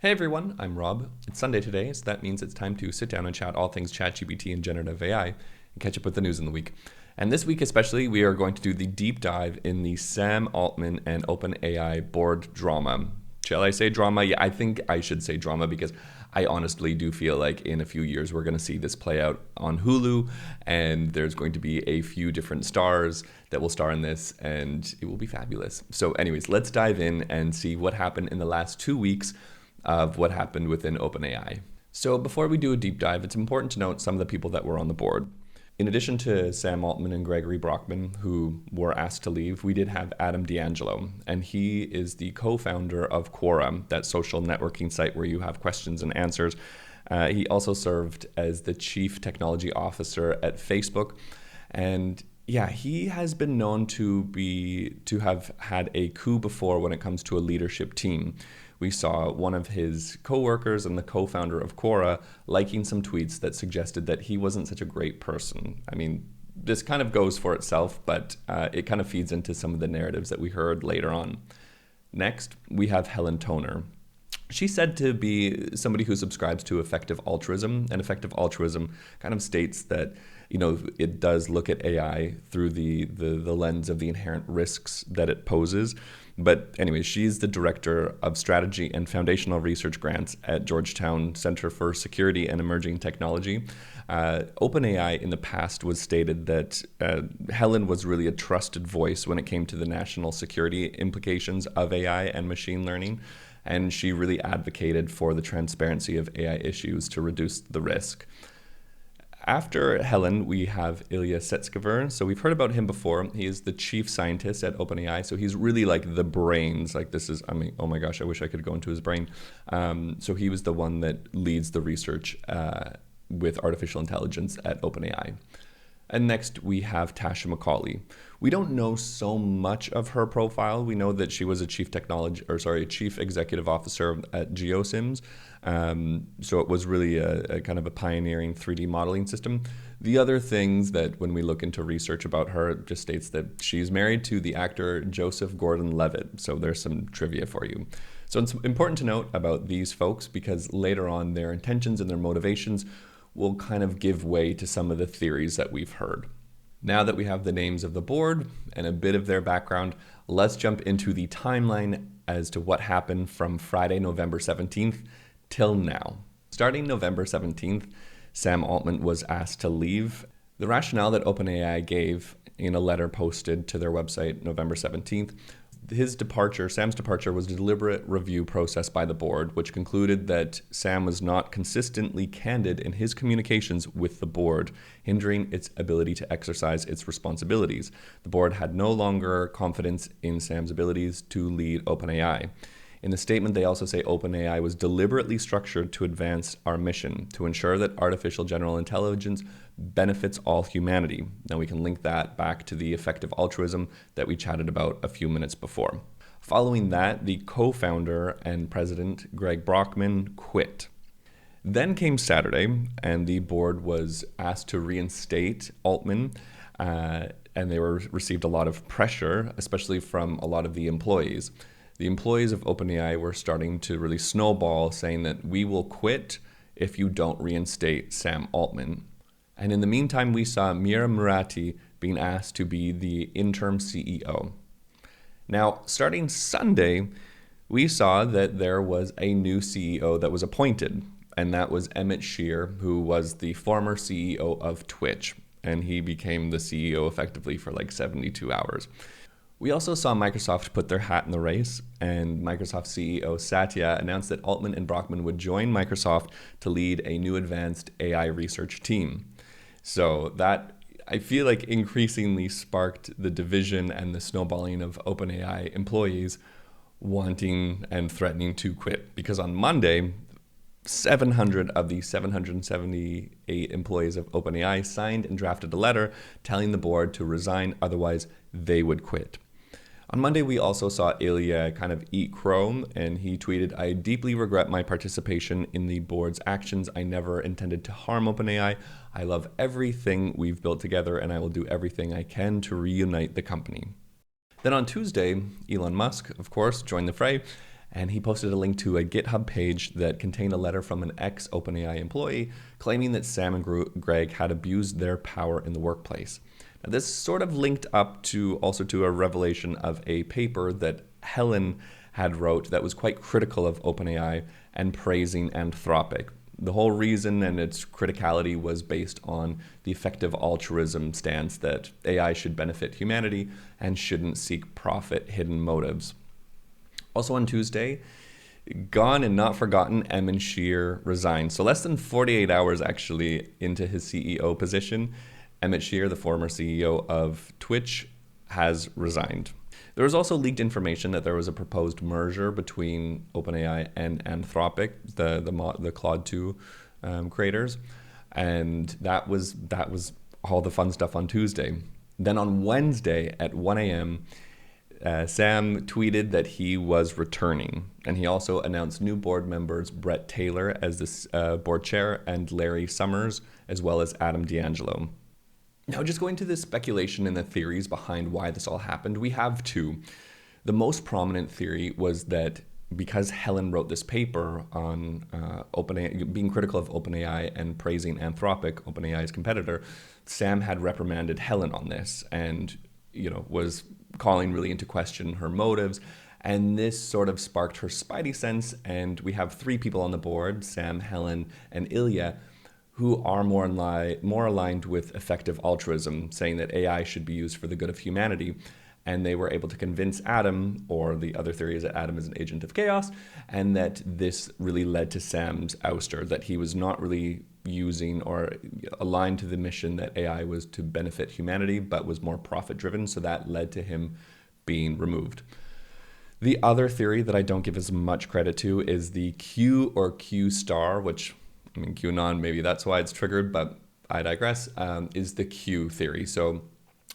Hey everyone, I'm Rob. It's Sunday today, so that means it's time to sit down and chat all things ChatGPT and generative AI and catch up with the news in the week. And this week especially, we are going to do the deep dive in the Sam Altman and OpenAI board drama. Shall I say drama? Yeah, I think I should say drama because I honestly do feel like in a few years we're going to see this play out on Hulu, and there's going to be a few different stars that will star in this, and it will be fabulous. So anyways, let's dive in and see what happened in the last 2 weeks of what happened within OpenAI. So before we do a deep dive, it's important to note some of the people that were on the board. In addition to Sam Altman and Gregory Brockman, who were asked to leave, we did have Adam D'Angelo, and he is the co-founder of Quora, that social networking site where you have questions and answers. He also served as the chief technology officer at Facebook, and yeah, he has been known to have had a coup before when it comes to a leadership team. We saw one of his co-workers and the co-founder of Quora liking some tweets that suggested that he wasn't such a great person. I mean, this kind of goes for itself, but it kind of feeds into some of the narratives that we heard later on. Next, we have Helen Toner. She's said to be somebody who subscribes to effective altruism, and effective altruism kind of states that, it does look at AI through the lens of the inherent risks that it poses. But anyway, she's the director of strategy and foundational research grants at Georgetown Center for Security and Emerging Technology. OpenAI in the past was stated that Helen was really a trusted voice when it came to the national security implications of AI and machine learning. And she really advocated for the transparency of AI issues to reduce the risk. After Helen, we have Ilya Sutskever. So we've heard about him before. He is the chief scientist at OpenAI. So he's really like the brains. Oh my gosh, I wish I could go into his brain. So he was the one that leads the research with artificial intelligence at OpenAI. And next we have Tasha McCauley. We don't know so much of her profile. We know that she was a chief executive officer at GeoSims. So it was really a kind of a pioneering 3D modeling system. The other things that when we look into research about her, it just states that she's married to the actor Joseph Gordon-Levitt. So there's some trivia for you. So it's important to note about these folks because later on their intentions and their motivations will kind of give way to some of the theories that we've heard. Now that we have the names of the board and a bit of their background, let's jump into the timeline as to what happened from Friday, November 17th till now. Starting November 17th, Sam Altman was asked to leave. The rationale that OpenAI gave in a letter posted to their website November 17th, Sam's departure was a deliberate review process by the board, which concluded that Sam was not consistently candid in his communications with the board, hindering its ability to exercise its responsibilities. The board had no longer confidence in Sam's abilities to lead OpenAI. In the statement, they also say OpenAI was deliberately structured to advance our mission, to ensure that artificial general intelligence benefits all humanity. Now we can link that back to the effective altruism that we chatted about a few minutes before. Following that, the co-founder and president, Greg Brockman, quit. Then came Saturday, and the board was asked to reinstate Altman, and they received a lot of pressure, especially from a lot of the employees. The employees of OpenAI were starting to really snowball, saying that we will quit if you don't reinstate Sam Altman. And in the meantime, we saw Mira Murati being asked to be the interim CEO. Now, starting Sunday, we saw that there was a new CEO that was appointed, and that was Emmett Shear, who was the former CEO of Twitch, and he became the CEO effectively for like 72 hours. We also saw Microsoft put their hat in the race, and Microsoft CEO Satya announced that Altman and Brockman would join Microsoft to lead a new advanced AI research team. So that, I feel like, increasingly sparked the division and the snowballing of OpenAI employees wanting and threatening to quit. Because on Monday, 700 of the 778 employees of OpenAI signed and drafted a letter telling the board to resign, otherwise they would quit. On Monday, we also saw Ilya kind of eat crow, and he tweeted, "I deeply regret my participation in the board's actions. I never intended to harm OpenAI. I love everything we've built together, and I will do everything I can to reunite the company." Then on Tuesday, Elon Musk, of course, joined the fray, And he posted a link to a GitHub page that contained a letter from an ex-OpenAI employee claiming that Sam and Greg had abused their power in the workplace. Now, this sort of linked up to a revelation of a paper that Helen had wrote that was quite critical of OpenAI and praising Anthropic. The whole reason and its criticality was based on the effective altruism stance that AI should benefit humanity and shouldn't seek profit hidden motives. Also on Tuesday, gone and not forgotten, Emin Shear resigned. So less than 48 hours actually into his CEO position, Emmett Shear, the former CEO of Twitch, has resigned. There was also leaked information that there was a proposed merger between OpenAI and Anthropic, the Claude 2 creators, and that was all the fun stuff on Tuesday. Then on Wednesday at 1 a.m., Sam tweeted that he was returning, and he also announced new board members Brett Taylor as the board chair and Larry Summers, as well as Adam D'Angelo. Now, just going to the speculation and the theories behind why this all happened, we have two. The most prominent theory was that because Helen wrote this paper on OpenAI, being critical of OpenAI and praising Anthropic, OpenAI's competitor, Sam had reprimanded Helen on this and, was calling really into question her motives. And this sort of sparked her spidey sense. And we have three people on the board, Sam, Helen, and Ilya, who are more aligned with effective altruism, saying that AI should be used for the good of humanity. And they were able to convince Adam, or the other theory is that Adam is an agent of chaos, and that this really led to Sam's ouster, that he was not really using or aligned to the mission that AI was to benefit humanity, but was more profit-driven, so that led to him being removed. The other theory that I don't give as much credit to is the Q or Q star, which QAnon, maybe that's why it's triggered, but I digress, is the Q theory. So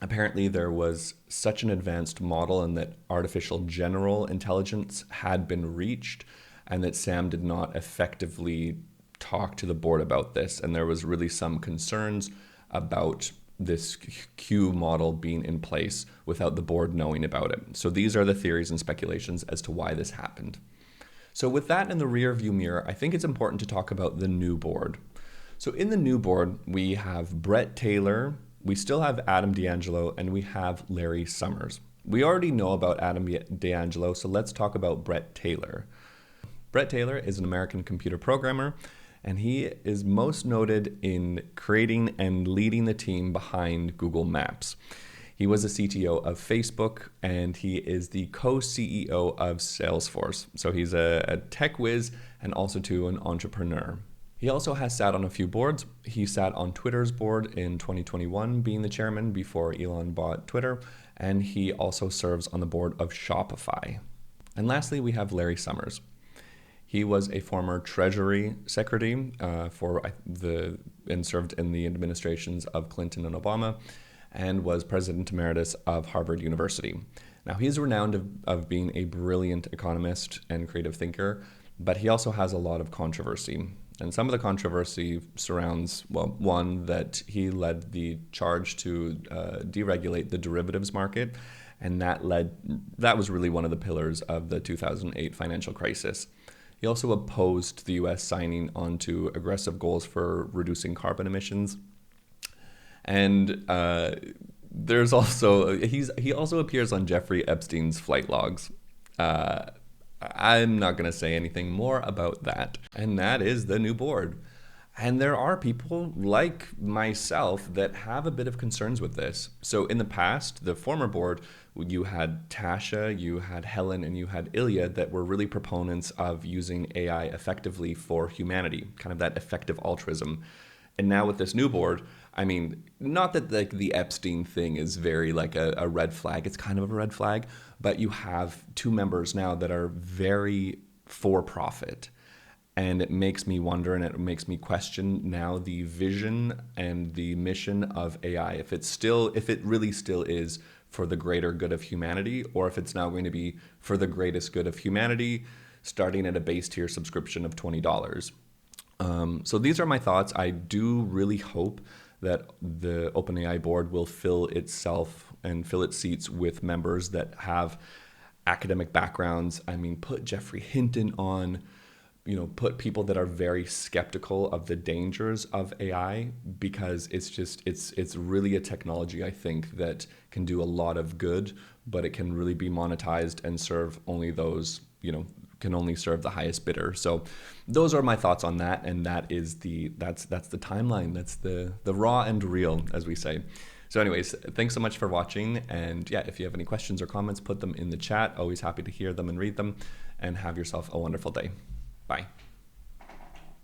apparently there was such an advanced model and that artificial general intelligence had been reached and that Sam did not effectively talk to the board about this. And there was really some concerns about this Q model being in place without the board knowing about it. So these are the theories and speculations as to why this happened. So with that in the rear view mirror, I think it's important to talk about the new board. So in the new board, we have Brett Taylor, we still have Adam D'Angelo, and we have Larry Summers. We already know about Adam D'Angelo, so let's talk about Brett Taylor. Brett Taylor is an American computer programmer, and he is most noted in creating and leading the team behind Google Maps. He was a CTO of Facebook, and he is the co-CEO of Salesforce. So he's a tech whiz and also an entrepreneur. He also has sat on a few boards. He sat on Twitter's board in 2021, being the chairman before Elon bought Twitter, and he also serves on the board of Shopify. And lastly, we have Larry Summers. He was a former Treasury Secretary and served in the administrations of Clinton and Obama, and was President Emeritus of Harvard University. Now, he's renowned of being a brilliant economist and creative thinker, but he also has a lot of controversy. And some of the controversy surrounds, one, that he led the charge to deregulate the derivatives market, and that was really one of the pillars of the 2008 financial crisis. He also opposed the U.S. signing onto aggressive goals for reducing carbon emissions. And he also appears on Jeffrey Epstein's flight logs. I'm not going to say anything more about that. And that is the new board. And there are people like myself that have a bit of concerns with this. So in the past, the former board, you had Tasha, you had Helen, and you had Ilya that were really proponents of using AI effectively for humanity, kind of that effective altruism. And now with this new board, not that the Epstein thing is very a red flag. It's kind of a red flag, but you have two members now that are very for profit. And it makes me wonder, and it makes me question now the vision and the mission of AI. If it really still is for the greater good of humanity, or if it's now going to be for the greatest good of humanity, starting at a base tier subscription of $20. So these are my thoughts. I do really hope that the OpenAI board will fill its seats with members that have academic backgrounds. I mean, put Jeffrey Hinton on, put people that are very skeptical of the dangers of AI, because it's really a technology, I think, that can do a lot of good, but it can really be monetized and serve only those, can only serve the highest bidder. So those are my thoughts on that, and that's the timeline. That's the raw and real, as we say. So anyways, thanks so much for watching, and yeah, if you have any questions or comments, put them in the chat. Always happy to hear them and read them, and have yourself a wonderful day. Bye.